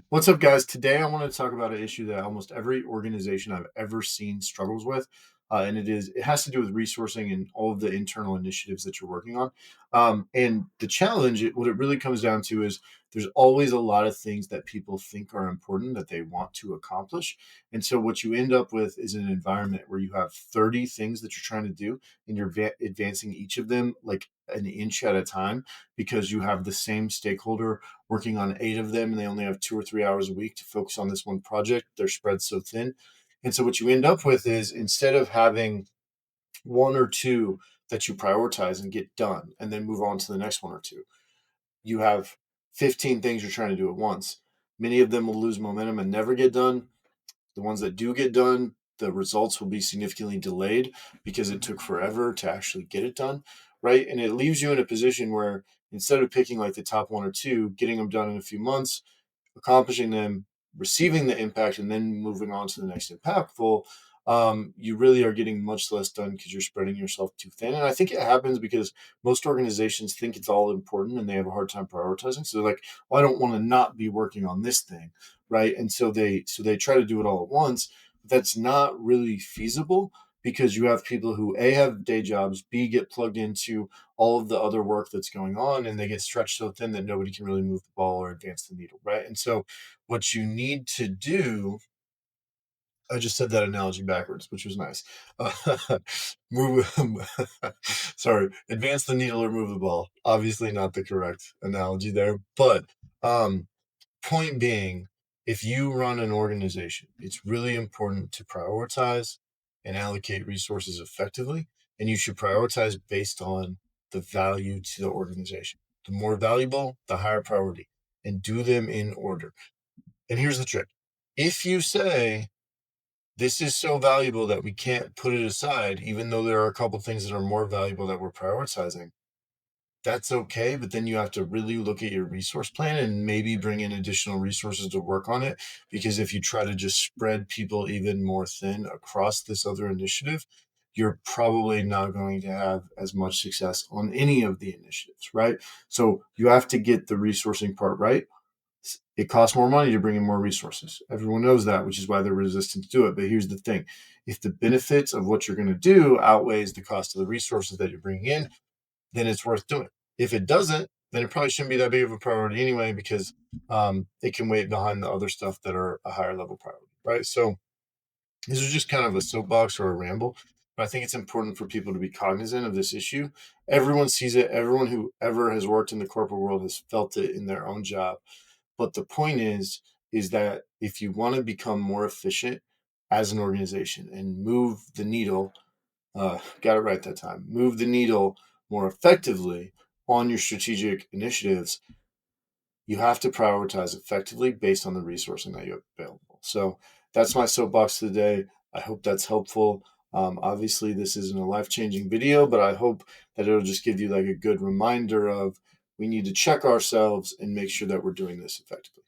What's up, guys? Today, I want to talk about an issue that almost every organization I've ever seen struggles with, and it has to do with resourcing and all of the internal initiatives that you're working on. And the challenge, what it really comes down to, is there's always a lot of things that people think are important that they want to accomplish, and so what you end up with is an environment where you have 30 things that you're trying to do, and you're advancing each of them like an inch at a time because you have the same stakeholder working on 8 of them and they only have 2 or 3 hours a week to focus on this one project. They're spread so thin. And so what you end up with is, instead of having 1 or 2 that you prioritize and get done and then move on to the next 1 or 2, you have 15 things you're trying to do at once. Many of them will lose momentum and never get done. The ones that do get done, the results will be significantly delayed because it took forever to actually get it done, right? And it leaves you in a position where, instead of picking like the top 1 or 2, getting them done in a few months, accomplishing them, receiving the impact, and then moving on to the next impactful, you really are getting much less done because you're spreading yourself too thin. And I think it happens because most organizations think it's all important and they have a hard time prioritizing. So they're like, well, I don't want to not be working on this thing, right? And so they try to do it all at once. But that's not really feasible because you have people who A, have day jobs, B, get plugged into all of the other work that's going on, and they get stretched so thin that nobody can really move the ball or advance the needle, right? And so what you need to do, I just said that analogy backwards, which was nice. Move, sorry, advance the needle or move the ball. Obviously, not the correct analogy there, but um, point being, if you run an organization, it's really important to prioritize and allocate resources effectively. And you should prioritize based on the value to the organization. The more valuable, the higher priority, and do them in order. And here's the trick: if you say, this is so valuable that we can't put it aside, even though there are a couple things that are more valuable that we're prioritizing, that's okay. But then you have to really look at your resource plan and maybe bring in additional resources to work on it. Because if you try to just spread people even more thin across this other initiative, you're probably not going to have as much success on any of the initiatives, right? So you have to get the resourcing part right. It costs more money to bring in more resources. Everyone knows that, which is why they're resistant to do it. But here's the thing: if the benefits of what you're going to do outweighs the cost of the resources that you're bringing in, then it's worth doing. If it doesn't, then it probably shouldn't be that big of a priority anyway, because it can wait behind the other stuff that are a higher level priority, right? So this is just kind of a soapbox or a ramble, but I think it's important for people to be cognizant of this issue. Everyone sees it. Everyone who ever has worked in the corporate world has felt it in their own job. But the point is that if you want to become more efficient as an organization and move the needle, got it right that time, move the needle more effectively on your strategic initiatives, you have to prioritize effectively based on the resourcing that you have available. So that's my soapbox today. I hope that's helpful. Obviously, this isn't a life-changing video, but I hope that it'll just give you like a good reminder of, we need to check ourselves and make sure that we're doing this effectively.